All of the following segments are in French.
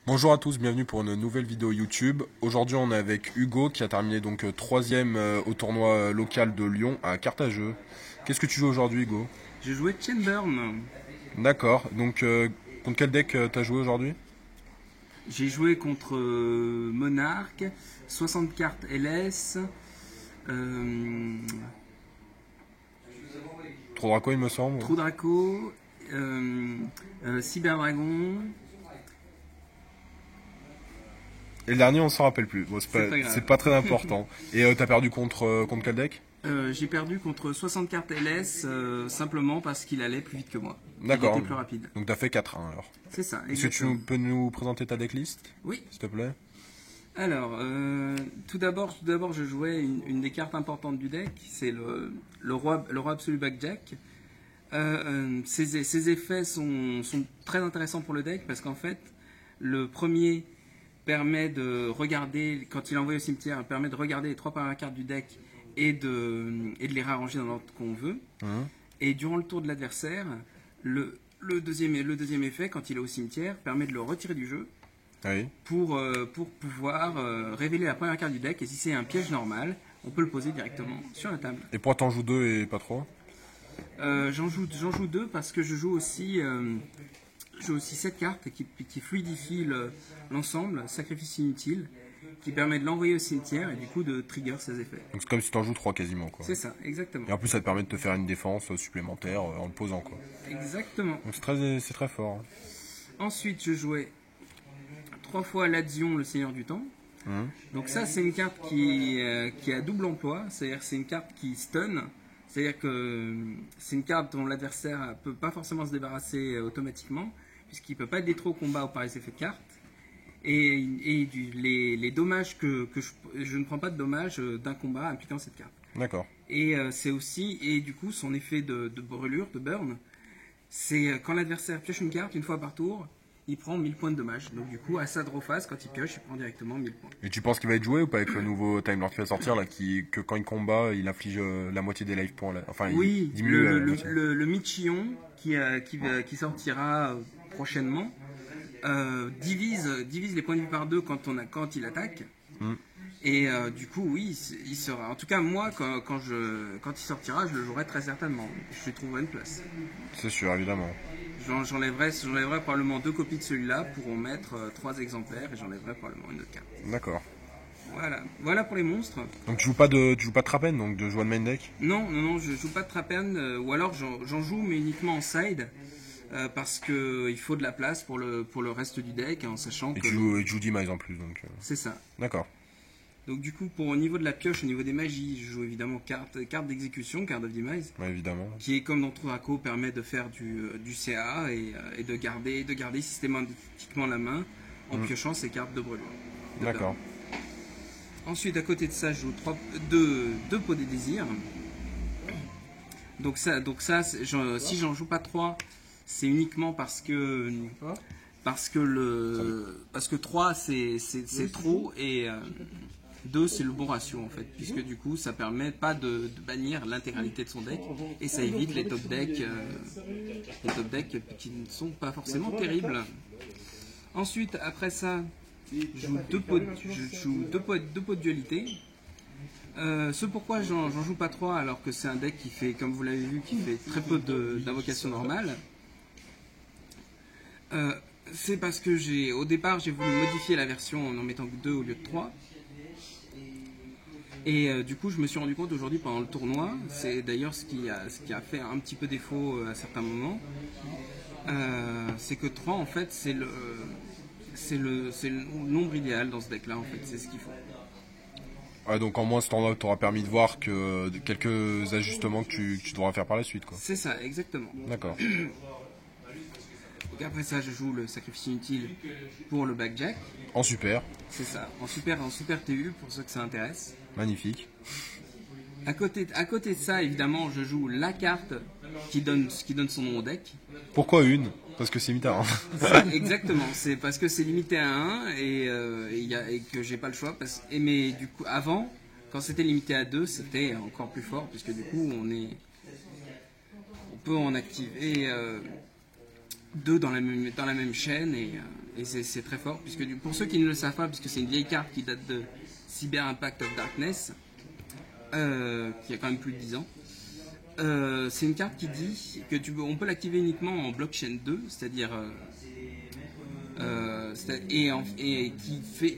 Bonjour à tous, bienvenue pour une nouvelle vidéo YouTube. Aujourd'hui on est avec Hugo qui a terminé donc troisième au tournoi local de Lyon à Cartageux. Qu'est-ce que tu joues aujourd'hui Hugo? Je jouais Chamburn. D'accord, donc contre quel deck t'as joué aujourd'hui? J'ai joué contre Monarch, 60 cartes LS, euh, Trop Draco il me semble. Trou Draco, Cyber Dragon. Et le dernier on s'en rappelle plus, bon, C'est pas grave. c'est pas très important. Et t'as perdu contre quel deck? J'ai perdu contre 60 cartes LS simplement parce qu'il allait plus vite que moi. Il D'accord, était plus rapide. donc t'as fait 4-1 alors. C'est ça, Est-ce que tu exactement. peux nous présenter ta decklist, Oui. s'il te plaît? Alors, tout d'abord, je jouais une des cartes importantes du deck, c'est le roi absolu Blackjack. Ces effets sont très intéressants pour le deck parce qu'en fait, le premier permet de regarder, quand il est envoyé au cimetière, il permet de regarder les trois premières cartes du deck et de les réarranger dans l'ordre qu'on veut. Mhm. Et durant le tour de l'adversaire, le deuxième effet, quand il est au cimetière, permet de le retirer du jeu Oui. pour pouvoir révéler la première carte du deck. Et si c'est un piège normal, on peut le poser directement sur la table. Et pourquoi t'en joues deux et pas trois? J'en joue deux parce que je joue aussi cette carte qui fluidifie l'ensemble, sacrifice inutile, qui permet de l'envoyer au cimetière et du coup de trigger ses effets. Donc c'est comme si t'en joues trois quasiment quoi. C'est ça, exactement. Et en plus ça te permet de te faire une défense supplémentaire en le posant quoi. Exactement. Donc c'est très fort, hein. Ensuite, je jouais trois fois Ladzion, le Seigneur du Temps. Mhm. Donc ça, c'est une carte qui a double emploi, c'est-à-dire que c'est une carte qui stun, c'est-à-dire que c'est une carte dont l'adversaire ne peut pas forcément se débarrasser automatiquement, puisqu'il ne peut pas être détruit au combat ou par les effets de carte. Les dommages je ne prends pas de dommages d'un combat impliquant cette carte. D'accord. Et c'est aussi, et du coup, son effet de brûlure, de burn, c'est quand l'adversaire pioche une carte une fois par tour, il prend 1000 points de dommages. Donc du coup, à sa draw phase, quand il pioche, il prend directement 1000 points. Et tu penses qu'il va être joué ou pas avec le nouveau Time Lord qui va sortir là, que quand il combat, il inflige la moitié des life points là. Enfin, il Oui, diminue la moitié. le Michion qui sortira prochainement divise les points de vie par deux quand il attaque. Mm. Et du coup, oui, il sera. En tout cas, moi, quand il sortira, je le jouerai très certainement. Je lui trouverai une place. C'est sûr, évidemment. J'enlèverai probablement 2 copies de celui-là pour en mettre 3 exemplaires et j'enlèverai probablement une autre carte. D'accord. Voilà pour les monstres. Donc tu joues pas de Trapen, donc de jouer de main deck? Non, je joue pas de Trapen, ou alors j'en joue mais uniquement en side. Parce qu'il faut de la place pour le reste du deck, en sachant Et que... tu joues Demise en plus, donc. C'est ça. D'accord. Donc du coup, au niveau de la pioche, au niveau des magies, je joue évidemment carte d'exécution, carte of demise, Ouais, évidemment. qui est comme dans True Draco, permet de faire du CA et de garder systématiquement la main en piochant ces cartes de brûlure. D'accord. Ensuite, à côté de ça, je joue deux pots des désirs. Donc ça si j'en joue pas 3, c'est uniquement parce que 3 c'est trop et 2 c'est le bon ratio en fait, puisque du coup ça permet pas de bannir l'intégralité de son deck et ça évite les top decks qui ne sont pas forcément terribles. Ensuite, après ça, je joue deux pots de dualité. Ce pourquoi j'en joue pas 3 alors que c'est un deck qui fait, comme vous l'avez vu, qui fait très peu d'invocations normales. C'est parce que au départ j'ai voulu modifier la version en mettant que 2 au lieu de 3. Et du coup je me suis rendu compte aujourd'hui pendant le tournoi, c'est d'ailleurs ce qui a fait un petit peu défaut à certains moments, c'est que 3 en fait c'est le nombre idéal dans ce deck là en fait, c'est ce qu'il faut. Ouais, donc en moins ce temps-là t'aura permis de voir quelques ajustements que tu devras faire par la suite, quoi. C'est ça, exactement. D'accord. Donc après ça, je joue le sacrifice inutile pour le Blackjack. En super. C'est ça, en super TU pour ceux que ça intéresse. Magnifique. À côté de ça, évidemment, je joue la carte qui donne son nom au deck. Pourquoi une? Parce que c'est mitard, hein. Exactement, c'est parce que c'est limité à 1 et que j'ai pas le choix. Mais du coup, avant, quand c'était limité à 2, c'était encore plus fort, puisque du coup, on peut en activer 2 dans la même chaîne et Et c'est très fort, puisque pour ceux qui ne le savent pas, puisque c'est une vieille carte qui date de Cyber Impact of Darkness, qui a quand même plus de 10 ans. C'est une carte qui dit que on peut l'activer uniquement en blockchain 2, c'est-à-dire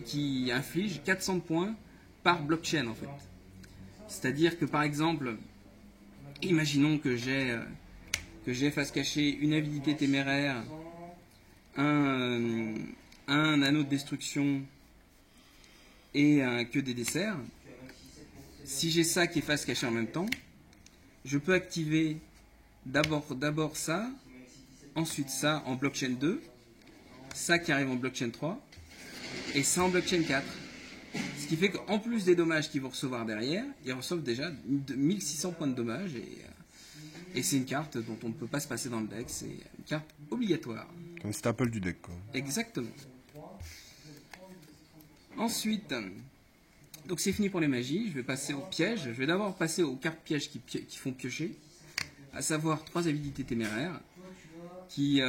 qui inflige 400 points par blockchain en fait. C'est-à-dire que par exemple, imaginons que j'ai face cachée une avidité téméraire, un anneau de destruction et un queue des desserts. Si j'ai ça qui est face cachée en même temps, je peux activer d'abord ça, ensuite ça en blockchain 2, ça qui arrive en blockchain 3, et ça en blockchain 4. Ce qui fait qu'en plus des dommages qu'ils vont recevoir derrière, ils reçoivent déjà 1600 points de dommages, et c'est une carte dont on ne peut pas se passer dans le deck, c'est une carte obligatoire. Comme staple du deck, quoi. Exactement. Ensuite, donc c'est fini pour les magies, je vais passer aux pièges. Je vais d'abord passer aux cartes pièges qui font piocher, à savoir 3 avidités téméraires, qui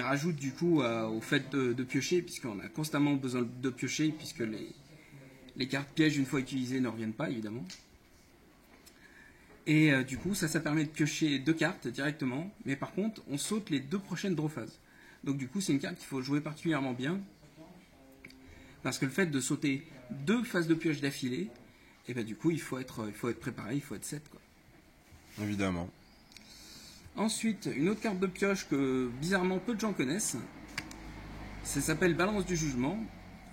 rajoutent du coup au fait de piocher, puisqu'on a constamment besoin de piocher, puisque les cartes pièges, une fois utilisées, ne reviennent pas, évidemment. Et du coup, ça permet de piocher 2 cartes directement, mais par contre, on saute les 2 prochaines draw phases. Donc du coup, c'est une carte qu'il faut jouer particulièrement bien, parce que le fait de sauter 2 phases de pioche d'affilée, et ben du coup, il faut être préparé, il faut être 7, quoi. Évidemment. Ensuite, une autre carte de pioche que bizarrement peu de gens connaissent, ça s'appelle Balance du Jugement.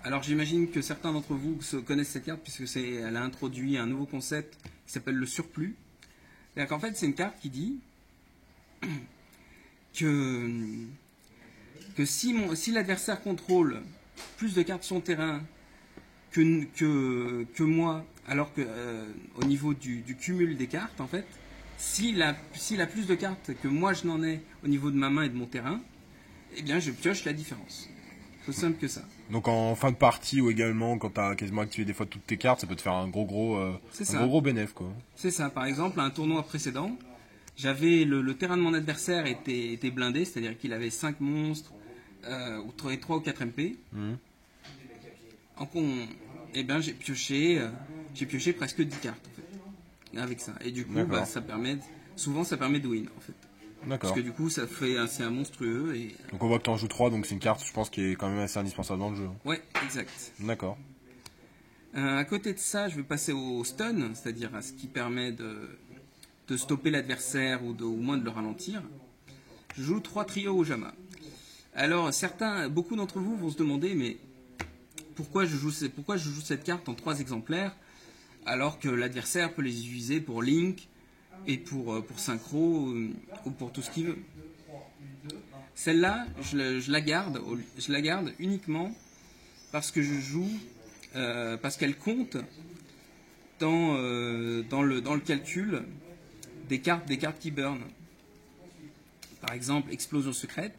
Alors j'imagine que certains d'entre vous connaissent cette carte, puisque elle a introduit un nouveau concept qui s'appelle le surplus. C'est-à-dire qu'en fait, c'est une carte qui dit que si l'adversaire contrôle plus de cartes sur son terrain que moi, alors que au niveau du cumul des cartes, en fait, s'il a plus de cartes que moi je n'en ai au niveau de ma main et de mon terrain, eh bien je pioche la différence. C'est aussi simple que ça. Donc en fin de partie ou également quand tu as quasiment activé des fois toutes tes cartes, ça peut te faire un gros bénéf, quoi. C'est ça. Par exemple, à un tournoi précédent, j'avais le terrain de mon adversaire était blindé, c'est-à-dire qu'il avait 5 monstres, ou 3 ou 4 MP. Eh bien, j'ai pioché presque 10 cartes en fait, avec ça. Et du coup, souvent ça permet de win en fait. D'accord. Parce que du coup, c'est un monstrueux. Donc on voit que tu en joues 3, donc c'est une carte, je pense, qui est quand même assez indispensable dans le jeu. Ouais, exact. D'accord. À côté de ça, je vais passer au stun, c'est-à-dire à ce qui permet de stopper l'adversaire ou au moins de le ralentir. Je joue 3 trios au Jama. Alors, beaucoup d'entre vous vont se demander, mais pourquoi je joue cette carte en 3 exemplaires, alors que l'adversaire peut les utiliser pour Link et pour synchro ou pour tout ce qu'il veut. Celle-là, je la garde uniquement parce que parce qu'elle compte dans le calcul des cartes qui burn. Par exemple, explosion secrète,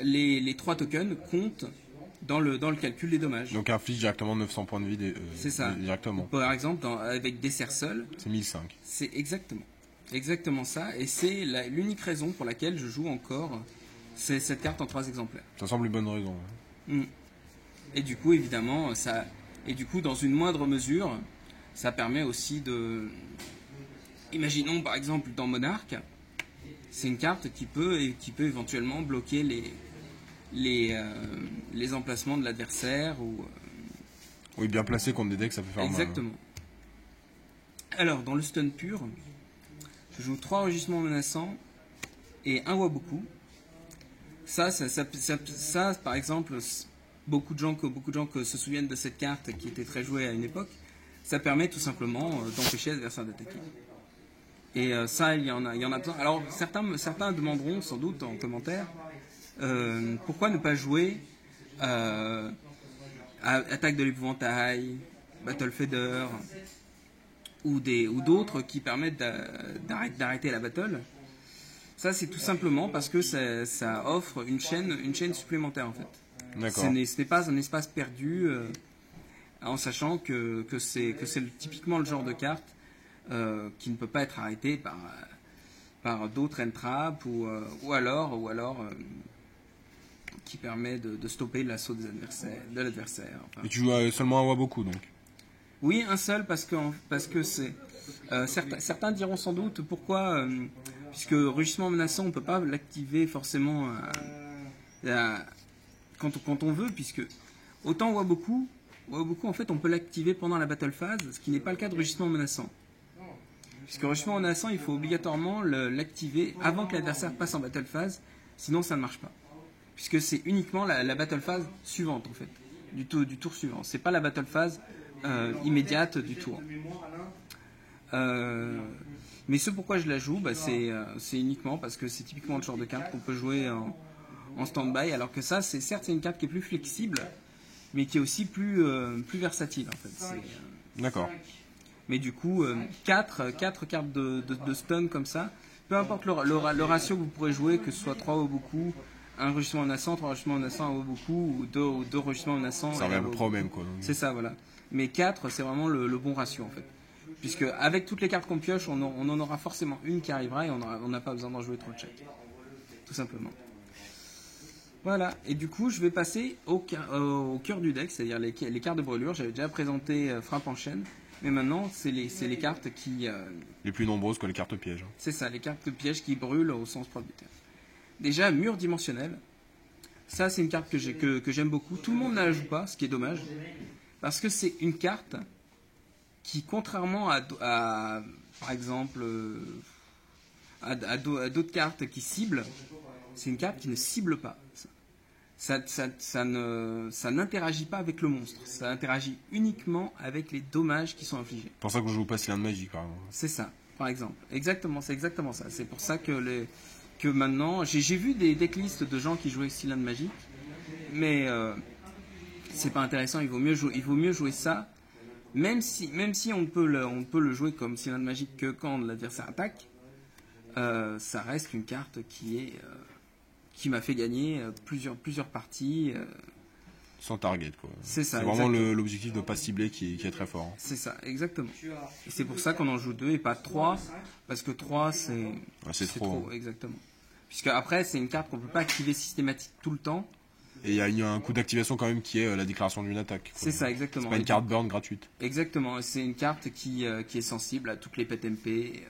les 3 tokens comptent dans le calcul des dommages. Donc inflige directement 900 points de vie c'est ça. Directement. Par exemple, avec Dessert seul, c'est 1005. C'est exactement ça. Et c'est l'unique raison pour laquelle je joue encore cette carte en 3 exemplaires. Ça semble une bonne raison. Ouais. Et du coup, évidemment, dans une moindre mesure, ça permet aussi de... Imaginons par exemple dans Monarque, c'est une carte qui peut éventuellement bloquer les emplacements de l'adversaire Oui, bien placé contre des decks, ça peut faire exactement. mal. Alors, dans le stun pur, je joue 3 rugissements menaçants et 1 Waboku. Ça, par exemple, beaucoup de gens se souviennent de cette carte qui était très jouée à une époque. Ça permet tout simplement d'empêcher l'adversaire d'attaquer. Et ça, il y en a besoin. Alors, certains demanderont sans doute en commentaire pourquoi ne pas jouer Attaque de l'épouvantail, Battle Feather ou d'autres qui permettent d'arrêter la battle. Ça, c'est tout simplement parce que ça offre une chaîne supplémentaire en fait. D'accord. Ce n'est pas un espace perdu en sachant que c'est typiquement le genre de carte qui ne peut pas être arrêté par d'autres entraps ou alors qui permet de stopper l'assaut de l'adversaire. Enfin. Et tu joues seulement un Waboku donc? Oui, un seul parce que c'est... certains diront sans doute pourquoi, puisque rugissement menaçant, on ne peut pas l'activer forcément quand on veut, puisque autant Waboku, en fait, on peut l'activer pendant la battle phase, ce qui n'est pas le cas de rugissement menaçant. Puisque rugissement menaçant, il faut obligatoirement l'activer avant que l'adversaire passe en battle phase, sinon ça ne marche pas. Puisque c'est uniquement la battle phase suivante, en fait, du tour suivant. C'est pas la battle phase immédiate du tour. Mais ce pourquoi je la joue, c'est uniquement parce que c'est typiquement le genre de carte qu'on peut jouer en stand-by, alors que ça, c'est une carte qui est plus flexible, mais qui est aussi plus versatile, en fait. D'accord. Mais du coup, 4 cartes de stun comme ça, peu importe le ratio que vous pourrez jouer, que ce soit 3 Waboku, un rugissement menaçant, 3 rugissements menaçants, un Waboku, ou 2 rugissements menaçants. Ça revient au même, quoi. C'est ça, voilà. Mais 4, c'est vraiment le bon ratio, en fait. Puisque avec toutes les cartes qu'on pioche, on en aura forcément une qui arrivera et on n'a pas besoin d'en jouer trop de chaque. Tout simplement. Voilà, et du coup, je vais passer au cœur du deck, c'est-à-dire les cartes de brûlure. J'avais déjà présenté Frappe en chaîne, mais maintenant, c'est les cartes qui... les plus nombreuses que les cartes pièges. C'est ça, les cartes pièges qui brûlent au sens propre du terme. Déjà, mur dimensionnel. Ça, c'est une carte que j'aime beaucoup. Tout le monde ne la joue pas, ce qui est dommage. Parce que c'est une carte qui, contrairement par exemple, à d'autres cartes qui ciblent, c'est une carte qui ne cible pas. Ça n'interagit pas avec le monstre. Ça interagit uniquement avec les dommages qui sont infligés. C'est pour ça que je joue pas cylindre magique, par exemple. C'est ça, par exemple. Exactement, c'est exactement ça. C'est pour ça que maintenant, j'ai vu des decklists de gens qui jouaient cylindre magique, mais c'est pas intéressant. Il vaut mieux jouer ça, même si on peut le jouer comme cylindre magique que quand l'adversaire attaque. Ça reste une carte qui m'a fait gagner plusieurs parties. Sans target, quoi. C'est ça. C'est vraiment l'objectif de ne pas cibler qui est très fort. C'est ça, exactement. Et c'est pour ça qu'on en joue 2 et pas 3, parce que 3 c'est trop, exactement. Puisque après c'est une carte qu'on ne peut pas activer systématique tout le temps. Et il y a un coup d'activation quand même qui est la déclaration d'une attaque. C'est ça, exactement. C'est pas une carte burn gratuite. Exactement, c'est une carte qui est sensible à toutes les pets MP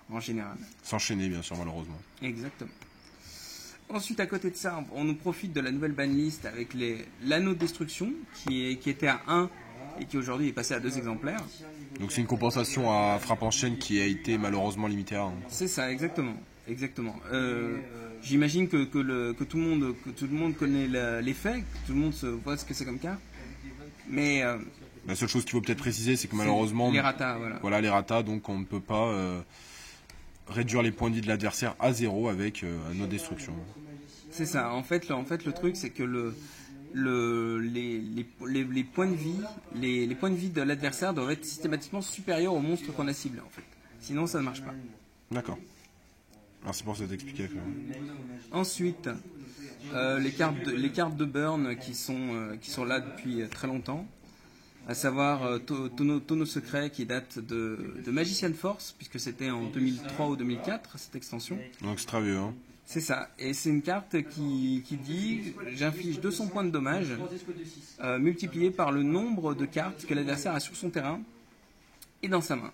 en général. S'enchaîner, bien sûr, malheureusement. Exactement. Ensuite, à côté de ça, on nous profite de la nouvelle banlist avec l'anneau de destruction qui était à 1 et qui aujourd'hui est passé à 2 exemplaires. Donc c'est une compensation à frappe en chaîne qui a été malheureusement limitée à 1. C'est ça, exactement. J'imagine que tout le monde connaît l'effet, que tout le monde voit ce que c'est comme carte. Mais la seule chose qu'il faut peut-être préciser, c'est que malheureusement les ratas, voilà les ratas, donc on ne peut pas réduire les points de vie de l'adversaire à 0 avec notre destruction. C'est ça. En fait, le truc, c'est que les points de vie, les points de vie de l'adversaire doivent être systématiquement supérieurs au monstre qu'on a ciblé, en fait. Sinon, ça ne marche pas. D'accord. Merci pour cette explication. Ensuite, les cartes de burn qui sont là depuis très longtemps. À savoir Tonneau Secret qui date de Magician Force, puisque c'était en 2003 ou 2004 cette extension. Donc c'est très vieux, hein. C'est ça, et c'est une carte qui dit j'inflige 200 points de dommage multiplié par le nombre de cartes que l'adversaire a sur son terrain et dans sa main.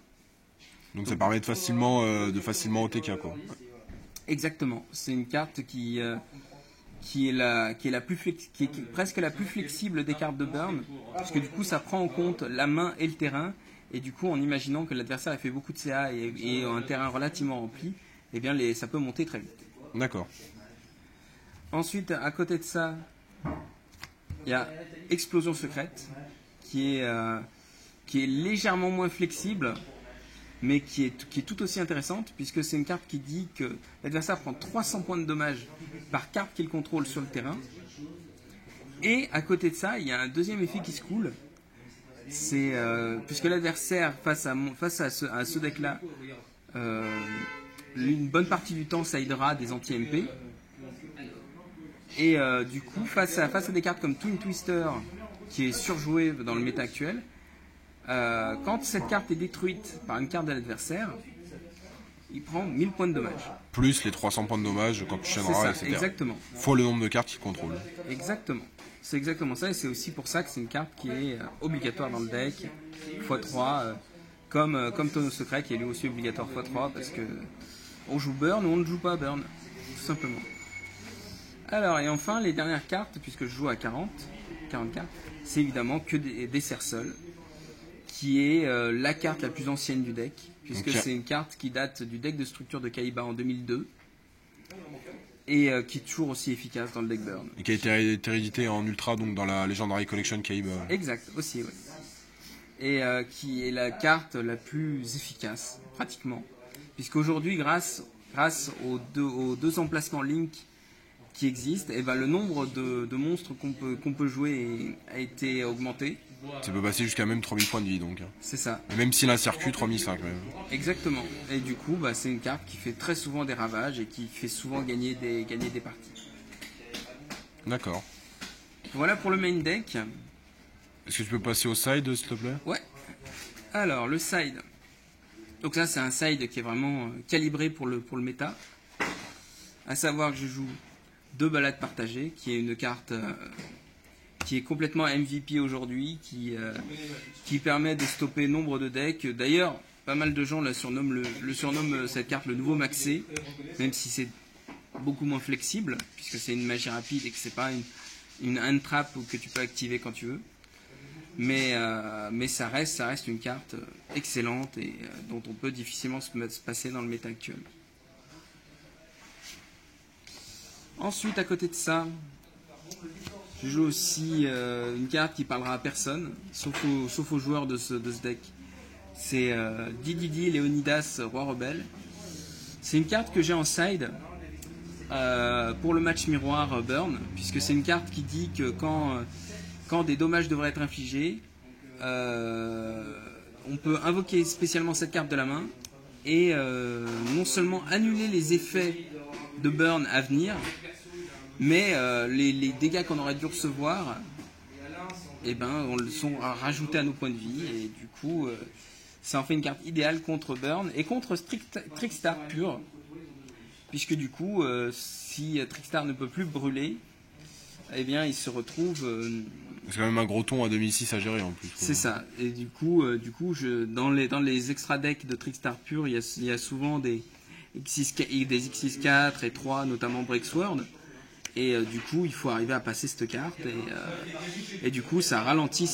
Donc ça permet de facilement OTK, quoi. Exactement, c'est une carte qui est presque la plus flexible des cartes de burn, parce que du coup ça prend en compte la main et le terrain, et du coup en imaginant que l'adversaire a fait beaucoup de CA et un terrain relativement rempli, eh bien ça peut monter très vite. D'accord. Ensuite, à côté de ça, il y a Explosion Secrète, qui est légèrement moins flexible, mais qui est tout aussi intéressante, puisque c'est une carte qui dit que l'adversaire prend 300 points de dommage par carte qu'il contrôle sur le terrain. Et à côté de ça, il y a un deuxième effet qui se coule. C'est puisque l'adversaire, face à ce deck-là, une bonne partie du temps, ça aidera des anti-MP. Et du coup, face à des cartes comme Twin Twister, qui est surjoué dans le méta actuel, quand cette carte est détruite par une carte de l'adversaire, il prend 1000 points de dommage. Plus les 300 points de dommage quand tu chaîneras, C'est ça, etc. exactement. Fois le nombre de cartes qu'il contrôle. Exactement. C'est exactement ça, et c'est aussi pour ça que c'est une carte qui est obligatoire dans le deck, x3, comme Tonneau Secret, qui est lui aussi obligatoire x3, parce que on joue Burn ou on ne joue pas Burn, tout simplement. Alors, et enfin, les dernières cartes, puisque je joue à 40 cartes, c'est évidemment que des Cerceul, qui est la carte la plus ancienne du deck, puisque Okay. c'est une carte qui date du deck de structure de Kaiba en 2002, et qui est toujours aussi efficace dans le deck Burn. Et qui a été réédité en ultra, donc dans la Legendary Collection Caiba. Exact, aussi, oui. Et qui est la carte la plus efficace, pratiquement. Puisqu'aujourd'hui, grâce aux deux emplacements Link qui existent, et ben, le nombre de monstres qu'on peut jouer a été augmenté. Ça peut passer jusqu'à même 3000 points de vie, donc. C'est ça. Et même s'il a un circuit, 3005 même. Exactement. Et du coup, bah, c'est une carte qui fait très souvent des ravages et qui fait souvent gagner des parties. D'accord. Voilà pour le main deck. Est-ce que tu peux passer au side, s'il te plaît? Ouais. Alors, le side. Donc ça, c'est un side qui est vraiment calibré pour le méta. À savoir que je joue 2 balades partagées, qui est une carte qui est complètement MVP aujourd'hui, qui permet de stopper nombre de decks. D'ailleurs, pas mal de gens surnomment cette carte le nouveau Maxé, même si c'est beaucoup moins flexible, puisque c'est une magie rapide et que c'est pas une hand trap que tu peux activer quand tu veux. Mais ça reste une carte excellente et dont on peut difficilement se passer dans le méta actuel. Ensuite, à côté de ça, je joue aussi une carte qui parlera à personne, sauf aux joueurs de ce deck. C'est Dididi Léonidas, Roi Rebelle. C'est une carte que j'ai en side pour le match miroir Burn, puisque c'est une carte qui dit que quand des dommages devraient être infligés, on peut invoquer spécialement cette carte de la main et non seulement annuler les effets de Burn à venir, mais les dégâts qu'on aurait dû recevoir, eh ben, on le sont rajoutés à nos points de vie, et du coup, ça en fait une carte idéale contre Burn et contre Trickstar pur, puisque du coup, si Trickstar ne peut plus brûler, eh bien, il se retrouve. C'est quand même un gros ton à 2006 à gérer en plus. C'est ça. Et du coup, dans les extra decks de Trickstar pur, il y a souvent des X6-4 et 3, notamment Breaksword. Et du coup, il faut arriver à passer cette carte. Et du coup, ça ralentit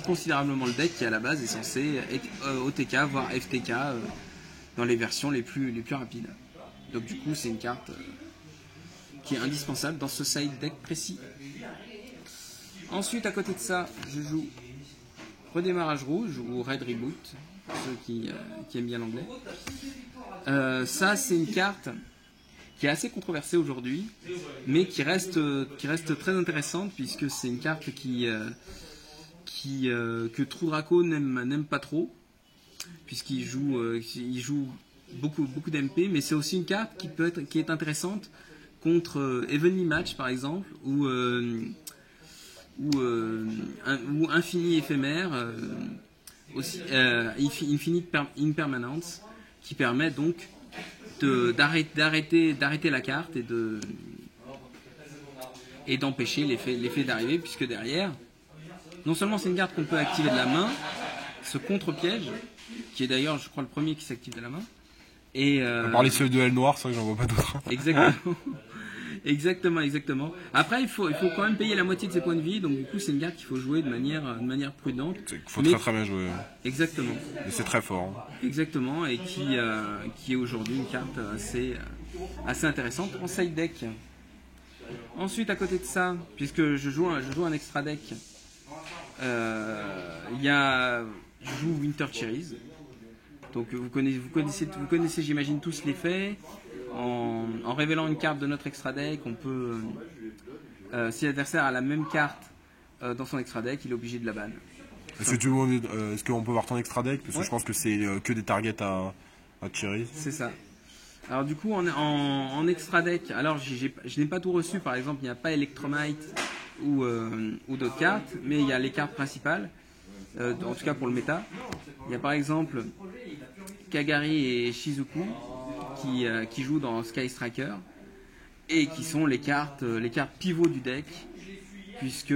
considérablement le deck qui, à la base, est censé OTK, voire FTK dans les versions les plus rapides. Donc, du coup, c'est une carte qui est indispensable dans ce side deck précis. Ensuite, à côté de ça, je joue Redémarrage Rouge ou Red Reboot, pour ceux qui aiment bien l'anglais. Ça, c'est une carte qui est assez controversée aujourd'hui, mais qui reste très intéressante, puisque c'est une carte que True Draco n'aime pas trop, puisqu'il joue beaucoup d'MP, mais c'est aussi une carte qui est intéressante contre Heavenly Match par exemple, ou Infini Éphémère, aussi Infinite Impermanence, qui permet donc d'arrêter la carte et d'empêcher l'effet d'arriver, puisque derrière, non seulement c'est une carte qu'on peut activer de la main, ce contre-piège, qui est d'ailleurs, je crois, le premier qui s'active de la main. Et à part les seuls de L noir, c'est vrai que j'en vois pas d'autres. Exactement. Après, il faut quand même payer la moitié de ses points de vie, donc du coup, c'est une carte qu'il faut jouer de manière prudente. Il faut très bien jouer. Exactement. Et c'est très fort. Exactement, et qui est aujourd'hui une carte assez intéressante en side deck. Ensuite, à côté de ça, puisque je joue un extra deck, je joue Winter Cherries. Donc vous connaissez, j'imagine, tous les faits. En révélant une carte de notre extra deck, on peut, si l'adversaire a la même carte dans son extra deck, il est obligé de la ban. Est-ce qu'on peut voir ton extra deck? Parce que je pense que c'est que des targets à Cherry. C'est ça. Alors du coup, en extra deck, alors je n'ai pas tout reçu. Par exemple, il n'y a pas Electromite ou d'autres cartes, mais il y a les cartes principales, en tout cas pour le méta. Il y a par exemple Kagari et Shizuku, qui jouent dans Sky Striker et qui sont les cartes pivots du deck, puisque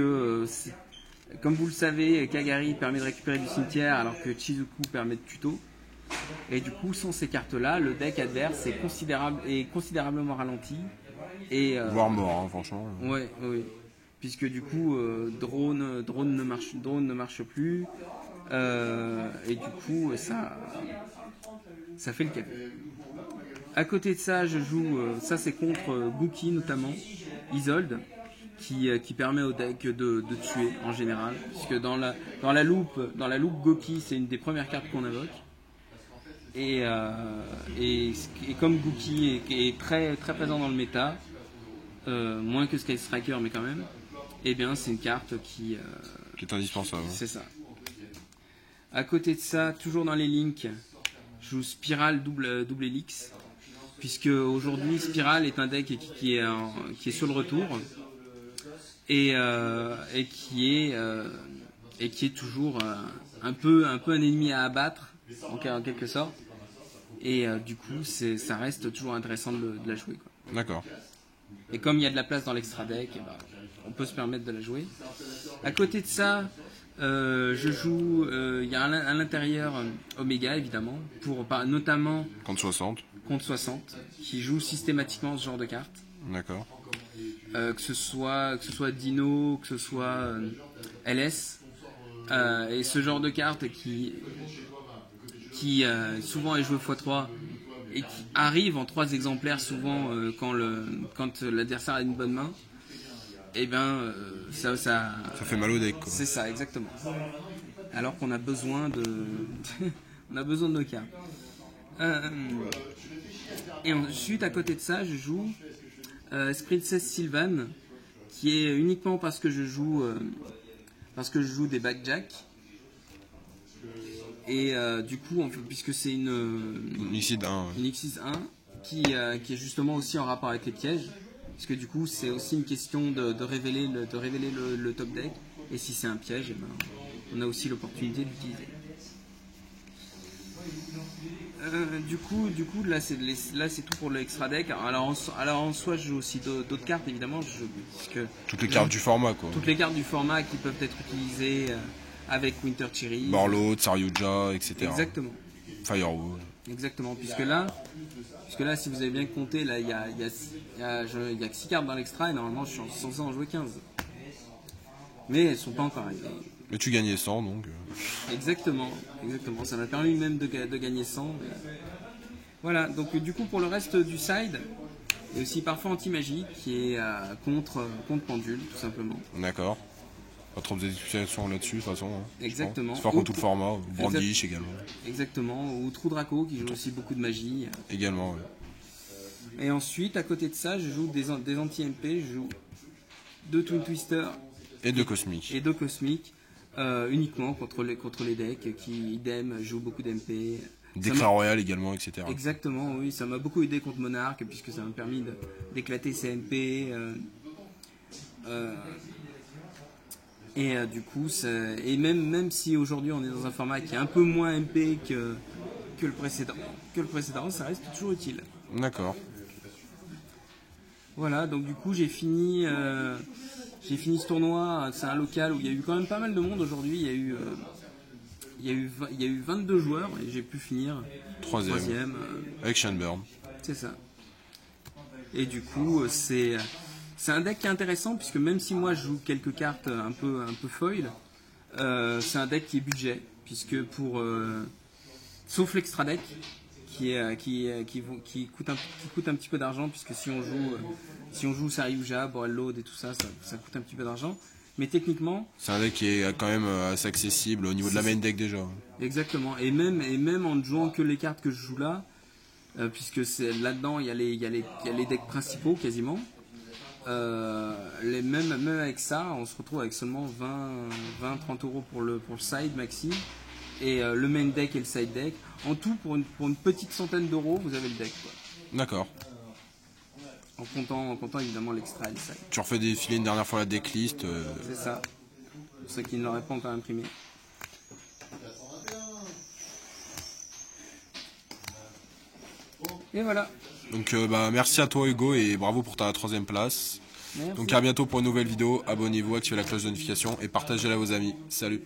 comme vous le savez, Kagari permet de récupérer du cimetière alors que Shizuku permet de tuto. Et du coup, sans ces cartes-là, le deck adverse est considérablement ralenti. Voire mort, hein, franchement. Ouais, oui. Puisque du coup, drone ne marche plus. Et du coup, ça fait le café. À côté de ça, je joue, ça c'est contre Gookie notamment, Isolde, qui permet au deck de tuer en général. Puisque dans la loupe Gookie, c'est une des premières cartes qu'on invoque. Et comme Gookie est très, très présent dans le méta, moins que Sky Striker, mais quand même, eh bien c'est une carte qui est indispensable. C'est ça. À côté de ça, toujours dans les links, je joue Spiral double Helix, puisque aujourd'hui Spiral est un deck qui est sur le retour et qui est toujours un peu un ennemi à abattre en quelque sorte. Et du coup, ça reste toujours intéressant de la jouer, quoi. D'accord. Et comme il y a de la place dans l'extra deck, on peut se permettre de la jouer. À côté de ça, je joue, il y a à l'intérieur Omega évidemment, notamment contre 60, qui joue systématiquement ce genre de carte. D'accord. Que ce soit Dino, que ce soit LS, et ce genre de carte qui souvent est joué x3 et qui arrive en 3 exemplaires souvent quand l'adversaire a une bonne main. Et bien ça fait mal au deck, quoi. C'est ça, exactement. Alors qu'on a besoin de on a besoin de nos cartes. Et ensuite à côté de ça, je joue Princess Sylvan, qui est uniquement parce que je joue des backjack. Et du coup, puisque c'est une Xyz 1, une Xyz 1 qui est justement aussi en rapport avec les pièges, parce que du coup c'est aussi une question de révéler le top deck, et si c'est un piège, on a aussi l'opportunité de l'utiliser. Du coup là c'est tout pour l'extra deck. Alors en soi je joue aussi d'autres cartes évidemment, toutes les cartes du format, quoi. Toutes les cartes du format qui peuvent être utilisées avec Winter Cherry, Borlo, Tsaryuja, etc. Exactement. Firewall. Exactement, puisque là, si vous avez bien compté, là il y a que 6 cartes dans l'extra et normalement je suis censé en jouer 15. Mais elles sont pas encore arrivées. Mais tu gagnais 100 donc. Exactement. Ça m'a permis même de gagner 100. Mais... Voilà, donc du coup pour le reste du side, il y a aussi parfois anti-magie qui est contre pendule tout simplement. D'accord. Pas trop d'explications là-dessus de toute façon. Hein, exactement. C'est fort contre tout le format. Brandish également. Exactement. Ou Trou Draco qui joue aussi beaucoup de magie. Également, oui. Et ensuite, à côté de ça, je joue des anti-MP. Je joue 2 Twin Twister. Et 2 Cosmiques. Et 2 Cosmiques. Uniquement contre les decks qui, idem, jouent beaucoup d'MP. Déclin Royal également, etc. Exactement, oui. Ça m'a beaucoup aidé contre Monarch puisque ça m'a permis d'éclater ses MP. Et du coup, et même si aujourd'hui on est dans un format qui est un peu moins MP que le précédent, ça reste toujours utile. D'accord. Voilà, donc du coup j'ai fini ce tournoi. C'est un local où il y a eu quand même pas mal de monde aujourd'hui. Il y a eu 22 joueurs et j'ai pu finir troisième avec Shanburn. C'est ça. Et du coup c'est un deck qui est intéressant puisque même si moi je joue quelques cartes un peu foil, c'est un deck qui est budget puisque sauf l'extra deck qui coûte un petit peu d'argent puisque si on joue Saryuja, Borelload et tout ça coûte un petit peu d'argent. Mais techniquement, c'est un deck qui est quand même assez accessible au niveau de la main deck déjà. Exactement. Et même en ne jouant que les cartes que je joue là, puisque là-dedans il y a les decks principaux quasiment. Même avec ça, on se retrouve avec seulement 20-30 euros pour le side maxi et le main deck et le side deck. En tout, pour une petite centaine d'euros, vous avez le deck, quoi. D'accord. En comptant évidemment l'extra et le side. Tu refais défiler une dernière fois la decklist. C'est ça. Pour ceux qui ne l'auraient pas encore imprimé. Et voilà. Donc merci à toi Hugo et bravo pour ta 3e place. Merci. Donc à bientôt pour une nouvelle vidéo. Abonnez-vous, activez la cloche de notification et partagez-la à vos amis. Salut.